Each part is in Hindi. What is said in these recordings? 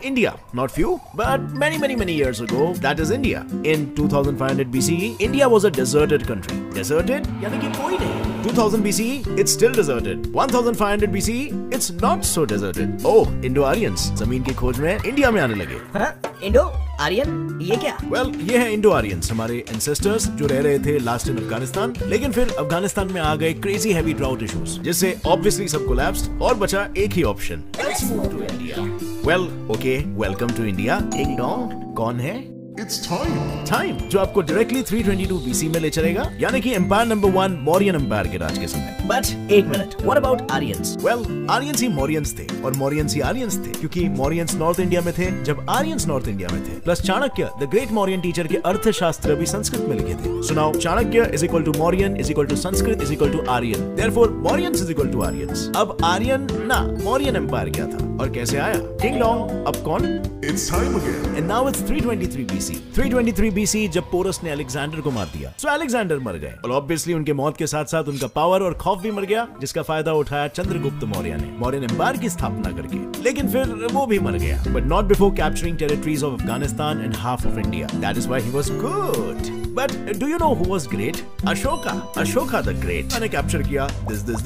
India, not few, but many years ago, that is India. In 2500 BCE, India was a deserted country. Deserted? यानी कि कोई नहीं. 2000 BCE, it's still deserted. 1500 BCE, it's not so deserted. Oh, Indo-Aryans जमीन की खोज में इंडिया में आने लगे. हाँ? इंडो-आर्यन? ये क्या? Well, ये है Indo-Aryans, हमारे ancestors जो रह रहे थे last in अफगानिस्तान, लेकिन फिर अफगानिस्तान में आ गए crazy heavy drought issues, जिससे obviously सब collapsed और बचा एक ही option. Let's move to India. Well, okay, welcome to India. Ding dong. कौन है? It's time जो आपको डायरेक्टली 322 BC में ले चलेगा, यानी कि एम्पायर नंबर 1 मौर्यन एम्पायर के राज के समय. बट एक minute, what about Aryans? Well, Aryans ही मौर्यंस थे और मौर्यंस ही आर्यंस थे, क्योंकि मौर्यंस नॉर्थ इंडिया में थे जब आर्यंस नॉर्थ इंडिया में थे. Plus Chanakya the great Mauryan teacher के अर्थशास्त्र भी संस्कृत में लिखे थे. So now Chanakya is equal to Mauryan is equal to Sanskrit is equal to Aryan. Therefore Mauryans is equal to Aryans. अब आर्यन ना मौर्यन एम्पायर क्या था और कैसे आया? Ding dong. अब कौन? It's time again. And now it's 323 BC. 323 BC जब पोरस ने अलेक्जेंडर को मार दिया. So अलेक्जेंडर मर गए और ऑब्वियसली उनके मौत के साथ साथ उनका पावर और खौफ भी मर गया, जिसका फायदा उठाया चंद्रगुप्त मौर्य ने मौर्यन एम्पायर की स्थापना करके. लेकिन फिर वो भी मर गया, but not before capturing territories of Afghanistan and half of India. That is why he was good. But do you know who was great? Ashoka. Ashoka the Great. मैंने कैप्चर किया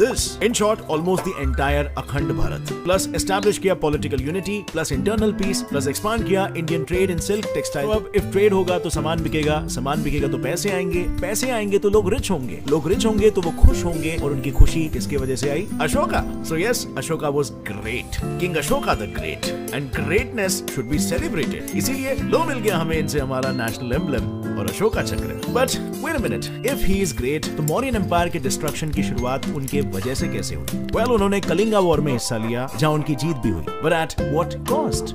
this. In short, almost the entire अखंड भारत. Plus establish किया political unity, plus internal peace, plus expand किया Indian trade in silk textile. तो अब if trade होगा तो सामान बिकेगा तो पैसे आएंगे तो लोग रिच होंगे तो वो खुश होंगे, और उनकी खुशी किसकी वजह से आई? Ashoka. So yes, Ashoka was great. King Ashoka the Great. And greatness should be celebrated. इसीलिए लो मिल गया हमें इनसे हमारा national emblem और अशोका चक्र. But wait a minute, if he is great, तो मौर्यन एम्पायर के डिस्ट्रक्शन की शुरुआत उनके वजह से कैसे हुई? Well, उन्होंने कलिंगा वॉर में हिस्सा लिया, जहां उनकी जीत भी हुई. But at what cost?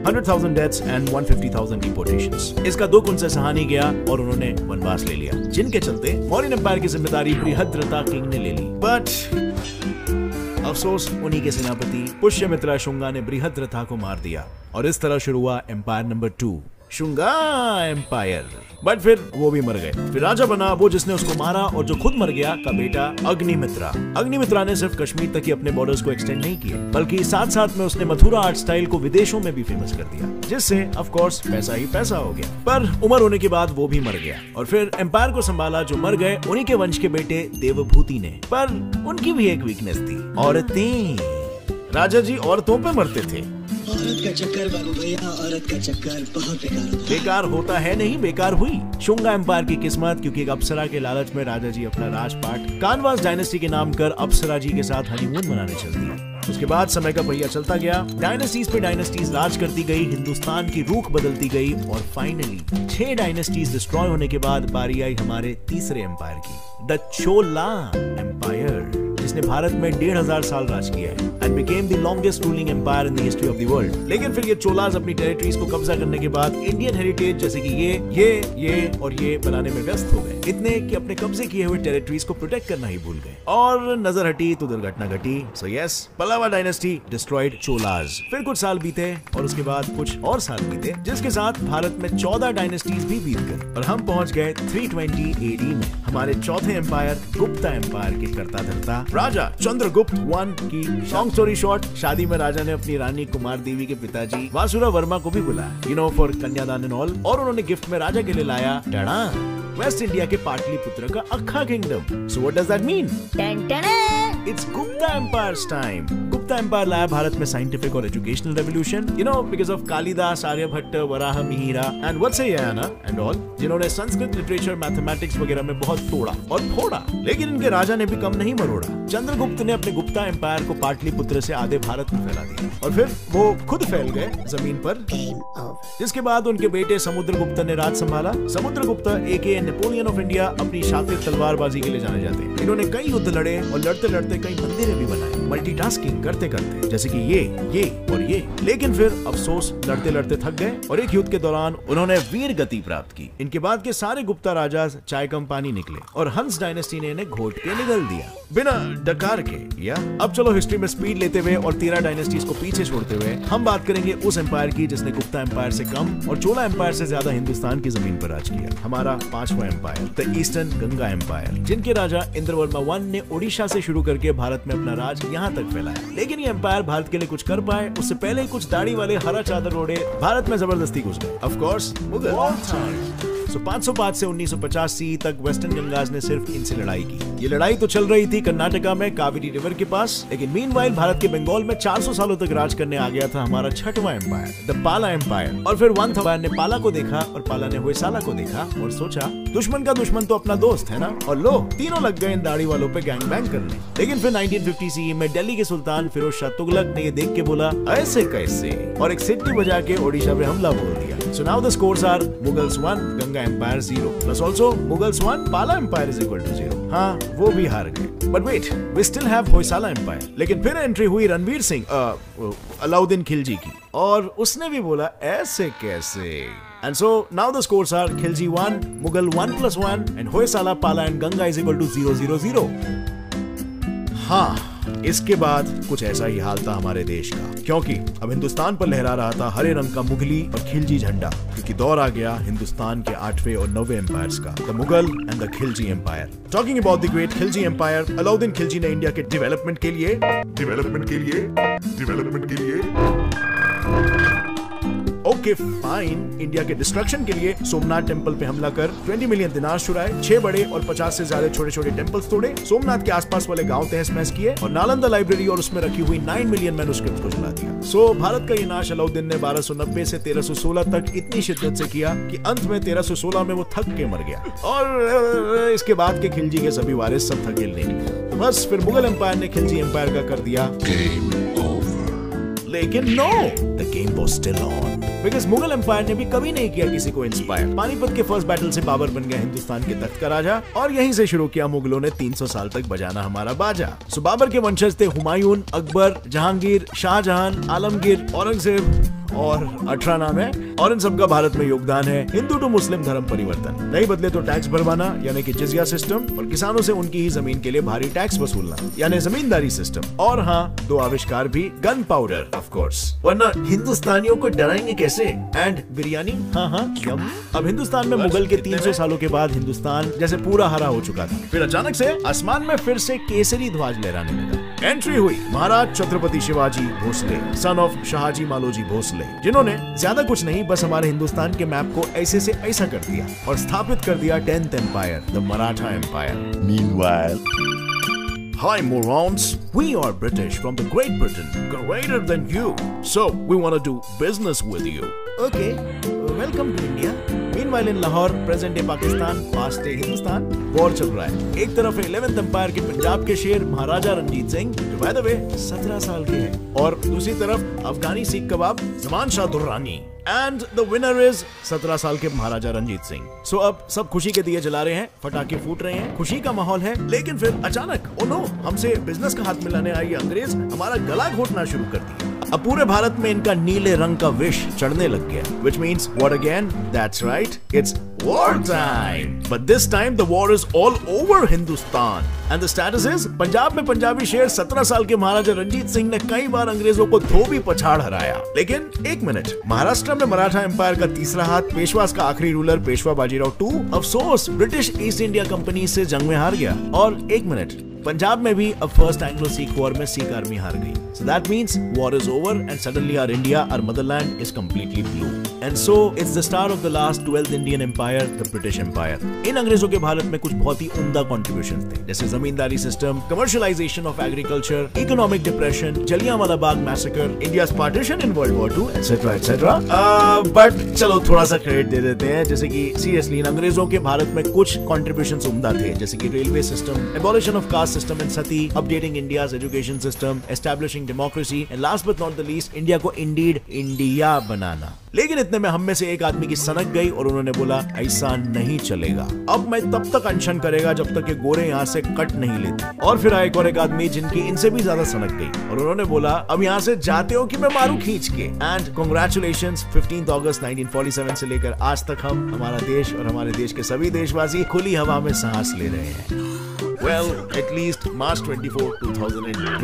100,000 deaths and 150,000 deportations. इसका दुख उनसे सहा नहीं गया और उन्होंने वनवास ले लिया, जिनके चलते मौर्यन एम्पायर की जिम्मेदारी बृहद्रथा किंग ने ले ली. But अफसोस, उन्हीं के सेनापति पुष्यमित्रा शुंगा ने बृहद्रथा को मार दिया और इस तरह शुरू हुआ empire number 2, Shunga empire. But फिर वो भी मर गए. फिर राजा बना वो जिसने उसको मारा और जो खुद मर गया, का बेटा अग्निमित्रा. अग्निमित्रा ने सिर्फ कश्मीर तक ही अपने बॉर्डर्स को एक्सटेंड नहीं किए, बल्कि साथ साथ में उसने मथुरा आर्ट स्टाइल को विदेशों में भी फेमस कर दिया, जिससे ऑफ कोर्स पैसा ही पैसा हो गया. पर उम्र होने के बाद वो भी मर गया और फिर एम्पायर को संभाला जो मर गए उन्हीं के वंश के बेटे देवभूति ने. पर उनकी भी एक वीकनेस थी, औरतें. राजा जी औरतों पे मरते थे. औरत का चक्कर बाबू भैया, औरत का चक्कर बहुत बेकार होता है नहीं, बेकार हुई शुंगा एम्पायर की किस्मत, क्योंकि एक अप्सरा के लालच में राजा जी अपना राजपाट कानवास डायनेस्टी के नाम कर अप्सरा जी के साथ हनीमून मनाने चल दिए. उसके बाद समय का पहिया चलता गया, डायनेस्टीज पे डायनेस्टीज राज करती गई, हिंदुस्तान की रुख बदलती गई और फाइनली 6 डायनेस्टीज डिस्ट्रॉय होने के बाद बारी आई हमारे तीसरे एम्पायर की, द चोला एम्पायर, जिसने भारत में 1500 साल राज किया है and became the longest ruling empire in the history of the world. लेकिन फिर ये चोलास अपनी टेरिटरीज को कब्जा करने के बाद इंडियन हेरिटेज जैसे कि ये और ये बनाने में व्यस्त हो गए, इतने कि अपने कब्जे किए हुए टेरिटरीज को प्रोटेक्ट करना ही भूल गए. और नजर हटी तो दुर्घटना घटी. So yes, Pallava dynasty destroyed Cholas. फिर कुछ साल बीते और उसके बाद कुछ और साल बीते, जिसके साथ भारत में 14 डायनेस्टीज भी बीत गए और हम पहुंच गए 320 AD में हमारे चौथे एम्पायर गुप्ता एम्पायर के करता धरता राजा चंद्रगुप्त 1 की. लॉन्ग स्टोरी शॉर्ट, शादी में राजा ने अपनी रानी कुमार देवी के पिताजी वासुरा वर्मा को भी बुलाया, फॉर कन्यादान एंड ऑल, और उन्होंने गिफ्ट में राजा के लिए लाया टड़ा वेस्ट इंडिया के पाटलिपुत्र का अक्खा kingdom. So what does that mean? It's Gupta empire's time. Gupta empire लाया भारत में साइंटिफिक और educational revolution, because of Kalidasa, Aryabhata, Varaha Mihira and Vatsyayana and all, जिन्होंने संस्कृत लिटरेचर, मैथमेटिक्स वगैरह में बहुत तोड़ा और फोड़ा. लेकिन इनके राजा ने भी कम नहीं मरोड़ा. चंद्रगुप्त ने अपने गुप्ता एम्पायर को पाटलिपुत्र से आधे भारत में फैला दिया और फिर वो खुद फैल गए जमीन पर. जिसके बाद उनके बेटे समुद्रगुप्त ने राज संभाला. समुद्रगुप्त एके नेपोलियन ऑफ इंडिया अपनी शातिर तलवारबाजी के लिए जाने जाते हैं. इन्होंने कई युद्ध लड़े और लड़ते लड़ते कई मंदिरें भी बनाए, मल्टीटास्किंग करते करते, जैसे कि ये और ये. लेकिन फिर अफसोस, लड़ते लड़ते थक गए और एक युद्ध के दौरान उन्होंने वीर गति प्राप्त की. इनके बाद के सारे गुप्ता राजा चाय कम पानी निकले और हंस डायनेस्टी ने इन्हें घोट के निगल दिया बिना डकार के. या अब चलो हिस्ट्री में स्पीड लेते हुए और 13 डायनेस्टीज को पीछे छोड़ते हुए हम बात करेंगे उस एम्पायर की जिसने गुप्ता एम्पायर से कम और चोला एम्पायर से ज्यादा हिंदुस्तान की जमीन पर राज किया. हमारा 5वां empire, the eastern Ganga empire, जिनके राजा इंद्रवर्मा 1 ने ओडिशा से शुरू करके भारत में अपना राज यहाँ यहाँ तक फैलाया। लेकिन ये एम्पायर भारत के लिए कुछ कर पाए उससे पहले ही कुछ दाढ़ी वाले हरा चादर ओढ़े भारत में जबरदस्ती घुस गए। Of course Mughal. 505 से 1985 तक वेस्टर्न गंगाज ने सिर्फ इनसे लड़ाई की। ये लड़ाई तो चल रही थी कर्नाटका में कावेरी रिवर के पास, लेकिन मीनवाइल भारत के बंगाल में 400 सालों तक राज करने आ गया था हमारा छठवां एम्पायर, द पाला एम्पायर। और फिर वन एम्पायर ने पाला को देखा और पाला ने होयसाला को देखा और सोचा दुश्मन का दुश्मन तो अपना दोस्त है ना, और लो तीनों लग गए इन दाढ़ी वालों पे गैंग बैंग करने। लेकिन फिर 1950 CE में दिल्ली के सुल्तान फिरोज शाह तुगलक ने ये देख के बोला ऐसे कैसे, और एक सिटी बजा के ओडिशा पे हमला बोल दिया। So now the scores are Mughals 1, Ganga Empire 0, plus also Mughals 1, Pala Empire is equal to 0. हाँ, वो भी हार गए। But wait, we still have Hoysala Empire. लेकिन फिर एंट्री हुई रणवीर सिंह, अलाउद्दीन खिलजी की, और उसने भी बोला ऐसे कैसे। And so now the scores are Khilji 1, Mughal 1 plus 1, and Hoysala, Pala and Ganga is equal to 0, 0, 0. हाँ, इसके बाद कुछ ऐसा ही हाल था हमारे देश का, क्योंकि अब हिंदुस्तान पर लहरा रहा था हरे रंग का मुगली और खिलजी झंडा, क्योंकि दौर आ गया हिंदुस्तान के 8वें और 9वें एम्पायर्स का, the Mughal and the Khilji empire. Talking about the great Khilji empire, Alauddin Khilji ने इंडिया के डेवलपमेंट के लिए ओके फाइन, इंडिया के डिस्ट्रक्शन के लिए सोमनाथ टेंपल पे हमला कर 20 मिलियन दिनार चुराए, 6 बड़े और 50 से ज्यादा छोटे छोटे टेंपल्स तोड़े, सोमनाथ के आसपास वाले गांव तहस महस किए और नालंदा लाइब्रेरी और उसमें रखी हुई 9 मिलियन मैन्युस्क्रिप्ट को जला दिया। सो भारत का ये नाश अलाउद्दीन ने 1290 से 1316 तक इतनी शिद्दत से किया कि अंत में 1316 में वो थक के मर गया, और इसके बाद के खिलजी के सभी वारिस सब थकेल नहीं। तो बस फिर मुगल एम्पायर ने खिलजी एम्पायर का कर दिया गेम ओवर। लेकिन no, the game was still on, because Mughal empire ने भी कभी नहीं किया किसी को इंस्पायर। पानीपत के फर्स्ट बैटल से बाबर बन गया हिंदुस्तान के तख्त का राजा, और यहीं से शुरू किया मुगलों ने 300 साल तक बजाना हमारा बाजा। सो बाबर के वंशज थे हुमायूं, अकबर, जहांगीर, शाहजहां, आलमगीर, औरंगजेब और 18 नाम है, और इन सबका भारत में योगदान है हिंदू टू मुस्लिम धर्म परिवर्तन। नहीं बदले तो टैक्स भरवाना यानी कि जिजिया सिस्टम, और किसानों से उनकी ही जमीन के लिए भारी टैक्स वसूलना यानी जमींदारी सिस्टम, और हाँ 2 आविष्कार भी, गन पाउडर ऑफ कोर्स, वरना हिंदुस्तानियों को डराएंगे कैसे, एंड बिरयानी, हाँ यम। अब हिंदुस्तान में मुगल के 300 सालों के बाद हिंदुस्तान जैसे पूरा हरा हो चुका था, फिर अचानक से आसमान में फिर से केसरी ध्वज लहराने लगा। एंट्री हुई महाराज छत्रपति शिवाजी भोसले, सन ऑफ शाहजी मालोजी भोसले, जिन्होंने ज्यादा कुछ नहीं बस हमारे हिंदुस्तान के मैप को ऐसे से ऐसा कर दिया और स्थापित कर दिया 10th empire, the Maratha empire. Meanwhile, hi morons, we are British from the Great Britain, greater than you, so we want to do business with you. Okay, welcome to India. Meanwhile in Lahore, present day Pakistan, past day Hindustan, war चल रहा है। एक तरफ 11th एम्पायर के पंजाब के शेर महाराजा रंजीत सिंह, जो बाय द वे 17 साल के हैं, और दूसरी तरफ अफगानी सीख कबाब Zaman Shah Durrani, and the winner is 17 साल के महाराजा रंजीत सिंह। सो अब सब खुशी के दिए जला रहे हैं, पटाखे फूट रहे हैं, खुशी का माहौल है, लेकिन फिर अचानक ओ नो, हमसे बिजनेस का हाथ मिलाने आई अंग्रेज हमारा गला घोटना शुरू कर दिया। अब पूरे भारत में इनका नीले रंग का विष चढ़ने लग गया, which means what again? That's right, it's war time. But this time the war is all over Hindustan. And the status is, Punjab में पंजाबी शेर 17 साल के महाराजा रंजीत सिंह ने कई बार अंग्रेजों को धोबी पछाड़ हराया। लेकिन एक मिनट, महाराष्ट्र में मराठा एम्पायर का तीसरा हाथ, पेशवास का आखिरी रूलर पेशवा बाजीराव 2, अफसोस ब्रिटिश ईस्ट इंडिया कंपनी से जंग में हार गया। और एक मिनट, पंजाब में भी अब फर्स्ट एंग्लो सिख वॉर में सिख आर्मी हार गई। So that means war is over and suddenly our India, our motherland is completely blue. And so it's the start of the last 12th Indian Empire, the British Empire. इन अंग्रेजों के भारत में कुछ बहुत ही उम्दा contributions थे, जैसे zamindari system, commercialization of agriculture, economic depression, Jallianwala Bagh massacre, India's partition in World War II, etc. etc. But चलो थोड़ा सा क्रेडिट दे देते हैं, जैसे कि सीरियसली इन अंग्रेजों के भारत में कुछ contributions उम्दा थे, जैसे कि railway system, abolition of caste system in Sati, updating India's education system, establishing democracy, and last but not the least, India को इंडीड इंडिया बनाना। लेकिन इतने में हम में से एक आदमी की सनक गई और उन्होंने बोला ऐसा नहीं चलेगा, अब मैं तब तक अनशन करेगा जब तक ये गोरे यहाँ से कट नहीं लेते। और फिर आए और एक आदमी जिनकी इनसे भी ज्यादा सनक गई और उन्होंने बोला अब यहाँ से जाते हो कि मैं मारू खींच के। एंड कांग्रेचुलेशंस, 15 अगस्त 1947 से लेकर आज तक हम, हमारा देश और हमारे देश के सभी देशवासी खुली हवा में सांस ले रहे हैं। Well, at least March 24, 2020